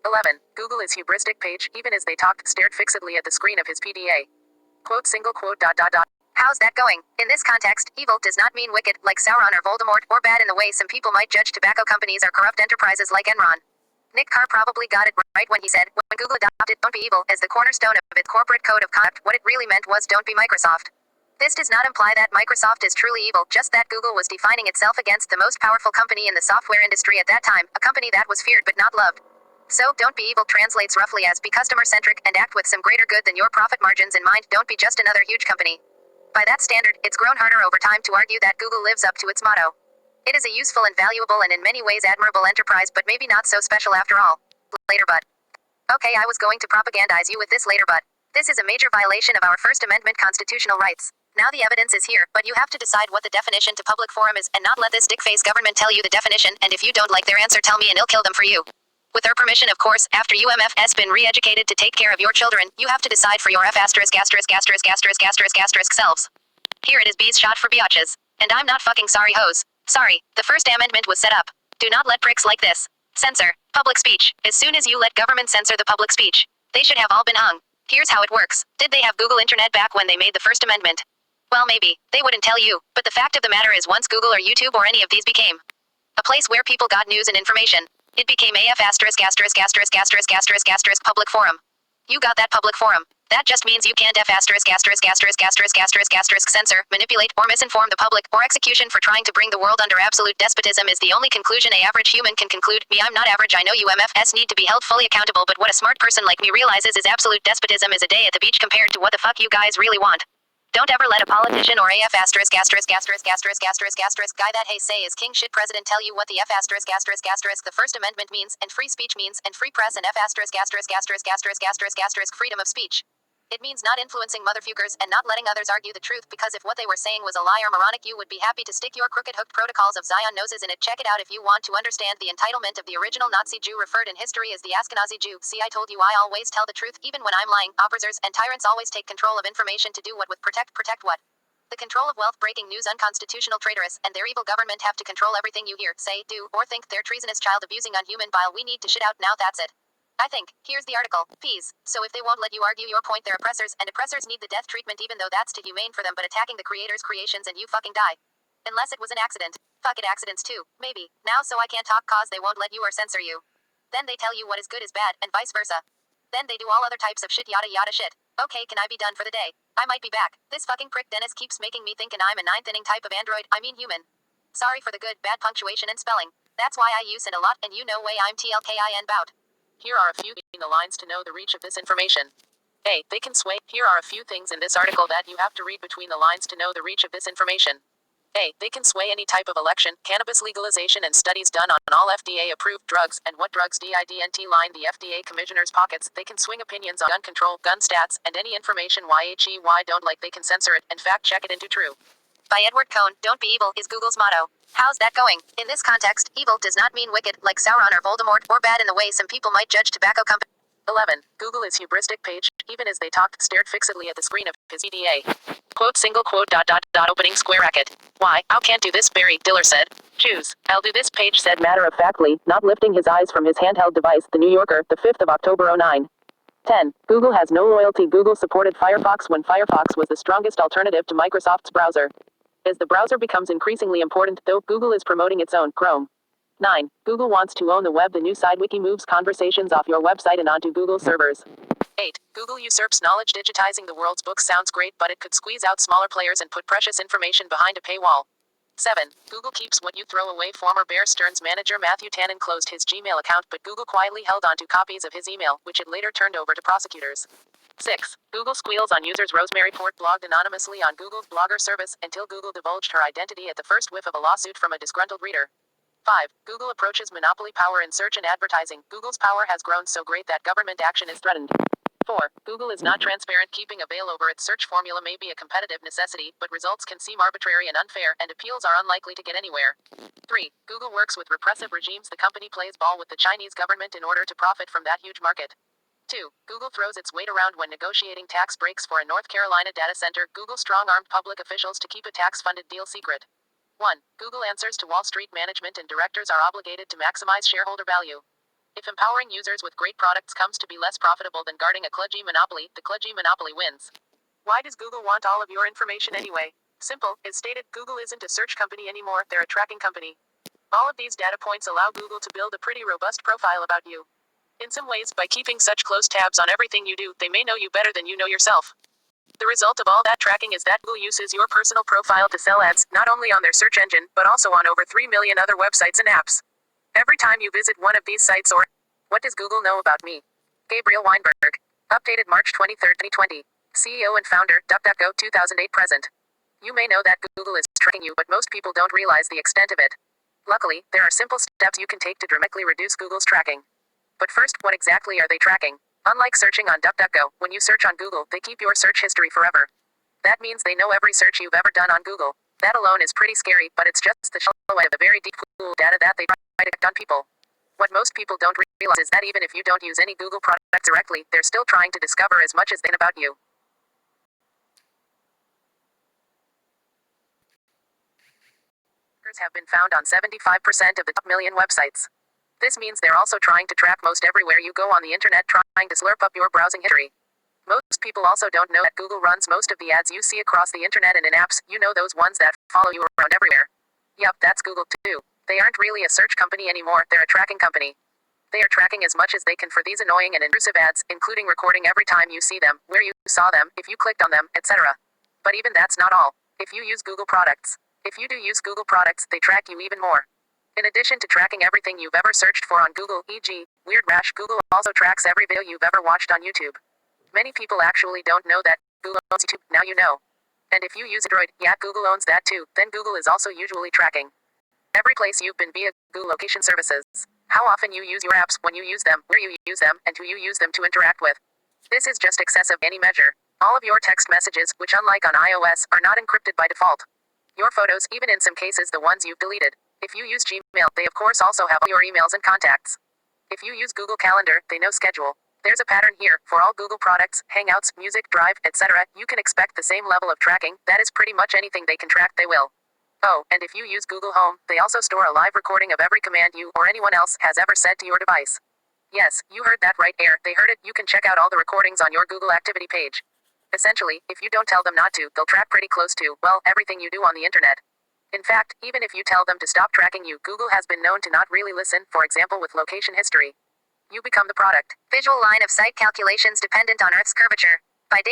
11. Google is hubristic page, even as they talked, stared fixedly at the screen of his PDA. Quote single quote dot dot dot. How's that going? In this context, evil does not mean wicked, like Sauron or Voldemort, or bad in the way some people might judge tobacco companies or corrupt enterprises like Enron. Nick Carr probably got it right when he said, when Google adopted "don't be evil" as the cornerstone of its corporate code of conduct, what it really meant was "don't be Microsoft." This does not imply that Microsoft is truly evil, just that Google was defining itself against the most powerful company in the software industry at that time, a company that was feared but not loved. So, "don't be evil" translates roughly as be customer-centric and act with some greater good than your profit margins in mind. Don't be just another huge company. By that standard, it's grown harder over time to argue that Google lives up to its motto. It is a useful and valuable and in many ways admirable enterprise, but maybe not so special after all. Later but. Okay, I was going to propagandize you with this later but. This is a major violation of our First Amendment constitutional rights. Now the evidence is here, but you have to decide what the definition to public forum is and not let this dick-face government tell you the definition, and if you don't like their answer tell me and I'll kill them for you. With their permission, of course. After UMF's been re-educated to take care of your children, you have to decide for your selves. Here it is, B's shot for biatches. And I'm not fucking sorry, hoes. Sorry, the First Amendment was set up. Do not let pricks like this censor public speech. As soon as you let government censor the public speech, they should have all been hung. Here's how it works. Did they have Google Internet back when they made the First Amendment? Well, maybe. They wouldn't tell you. But the fact of the matter is, once Google or YouTube or any of these became a place where people got news and information, it became public forum. You got that public forum. That just means you can't censor, manipulate, or misinform the public, or execution for trying to bring the world under absolute despotism is the only conclusion a average human can conclude. Me, I'm not average. I know UMFs need to be held fully accountable, but what a smart person like me realizes is absolute despotism is a day at the beach compared to what the fuck you guys really want. Don't ever let a politician or guy that hey say is king shit president tell you what the the First Amendment means, and free speech means, and free press, and freedom of speech. It means not influencing motherfuckers and not letting others argue the truth, because if what they were saying was a lie or moronic, you would be happy to stick your crooked hooked protocols of Zion noses in it. Check it out if you want to understand the entitlement of the original Nazi Jew, referred in history as the Ashkenazi Jew. See, I told you I always tell the truth, even when I'm lying. Oppressors and tyrants always take control of information to do what with protect what? The control of wealth, breaking news, unconstitutional, traitorous, and their evil government have to control everything you hear, say, do, or think. They're treasonous, child abusing, unhuman, bile. We need to shit out now. That's it. I think. Here's the article. Peas. So if they won't let you argue your point, they're oppressors, and oppressors need the death treatment, even though that's too humane for them, but attacking the creator's creations and you fucking die. Unless it was an accident. Fuck it, accidents too. Maybe. Now so I can't talk cause they won't let you or censor you. Then they tell you what is good is bad, and vice versa. Then they do all other types of shit, yada yada shit. Okay, can I be done for the day? I might be back. This fucking prick Dennis keeps making me thinking I'm a ninth inning type of android, I mean human. Sorry for the good, bad punctuation and spelling. That's why I use it a lot, and you know way I'm TLKIN bout. Here are a few between the lines to know the reach of this information. A. They can sway. Here are a few things in this article that you have to read between the lines to know the reach of this information. A. They can sway any type of election, cannabis legalization, and studies done on all FDA-approved drugs, and what drugs didn't line the FDA commissioner's pockets. They can swing opinions on gun control, gun stats, and any information why don't like. They can censor it and fact-check it into true. By Edward Cohn. Don't be evil is Google's motto. How's that going? In this context, evil does not mean wicked, like Sauron or Voldemort, or bad in the way some people might judge tobacco companies. 11. Google is hubristic page, even as they talked, stared fixedly at the screen of his PDA. Quote single quote dot dot dot opening square bracket. Why, I can't do this, Barry Diller said. Choose. I'll do this, Page said matter-of-factly, not lifting his eyes from his handheld device. The New Yorker, the 5th of October 09. 10. Google has no loyalty. Google supported Firefox when Firefox was the strongest alternative to Microsoft's browser. As the browser becomes increasingly important, though, Google is promoting its own Chrome. 9. Google wants to own the web. The new side wiki moves conversations off your website and onto Google servers. 8. Google usurps knowledge. Digitizing the world's books sounds great, but it could squeeze out smaller players and put precious information behind a paywall. 7. Google keeps what you throw away. Former Bear Stearns manager Matthew Tannen closed his Gmail account, but Google quietly held onto copies of his email, which it later turned over to prosecutors. 6. Google squeals on users. Rosemary Port blogged anonymously on Google's Blogger service until Google divulged her identity at the first whiff of a lawsuit from a disgruntled reader. 5. Google approaches monopoly power in search and advertising. Google's power has grown so great that government action is threatened. 4. Google is not transparent. Keeping a veil over its search formula may be a competitive necessity, but results can seem arbitrary and unfair, and appeals are unlikely to get anywhere. 3. Google works with repressive regimes. The company plays ball with the Chinese government in order to profit from that huge market. 2. Google throws its weight around when negotiating tax breaks for a North Carolina data center. Google strong-armed public officials to keep a tax-funded deal secret. 1. Google answers to Wall Street management and directors are obligated to maximize shareholder value. If empowering users with great products comes to be less profitable than guarding a kludgy monopoly, the kludgy monopoly wins. Why does Google want all of your information anyway? Simple, as stated, Google isn't a search company anymore, they're a tracking company. All of these data points allow Google to build a pretty robust profile about you. In some ways, by keeping such close tabs on everything you do, they may know you better than you know yourself. The result of all that tracking is that Google uses your personal profile to sell ads, not only on their search engine, but also on over 3 million other websites and apps. Every time you visit one of these sites or... What does Google know about me? Gabriel Weinberg. Updated March 23, 2020. CEO and founder, DuckDuckGo 2008 present. You may know that Google is tracking you, but most people don't realize the extent of it. Luckily, there are simple steps you can take to dramatically reduce Google's tracking. But first, what exactly are they tracking? Unlike searching on DuckDuckGo, when you search on Google, they keep your search history forever. That means they know every search you've ever done on Google. That alone is pretty scary, but it's just the shallow end of the very deep pool data that they try to collect on people. What most people don't realize is that even if you don't use any Google product directly, they're still trying to discover as much as they know about you. Have been found on 75% of the top million websites. This means they're also trying to track most everywhere you go on the internet, trying to slurp up your browsing history. Most people also don't know that Google runs most of the ads you see across the internet and in apps, you know, those ones that follow you around everywhere. Yup, that's Google too. They aren't really a search company anymore, they're a tracking company. They are tracking as much as they can for these annoying and intrusive ads, including recording every time you see them, where you saw them, if you clicked on them, etc. But even that's not all. If you use Google products. If you do use Google products, they track you even more. In addition to tracking everything you've ever searched for on Google, e.g., Weird Rash, Google also tracks every video you've ever watched on YouTube. Many people actually don't know that Google owns YouTube, now you know. And if you use Android, yeah, Google owns that too, then Google is also usually tracking every place you've been via Google location services. How often you use your apps, when you use them, where you use them, and who you use them to interact with. This is just excessive any measure. All of your text messages, which unlike on iOS, are not encrypted by default. Your photos, even in some cases the ones you've deleted. If you use Gmail, they of course also have all your emails and contacts. If you use Google Calendar, they know schedule. There's a pattern here. For all Google products, Hangouts, Music, Drive, etc., you can expect the same level of tracking. That is pretty much anything they can track, they will. Oh, and if you use Google Home, they also store a live recording of every command you or anyone else has ever said to your device. Yes, you heard that right, they heard it. You can check out all the recordings on your Google Activity page. Essentially, if you don't tell them not to, they'll track pretty close to, well, everything you do on the internet. In fact, even if you tell them to stop tracking you, Google has been known to not really listen, for example with location history. You become the product. Visual line of sight calculations dependent on Earth's curvature. By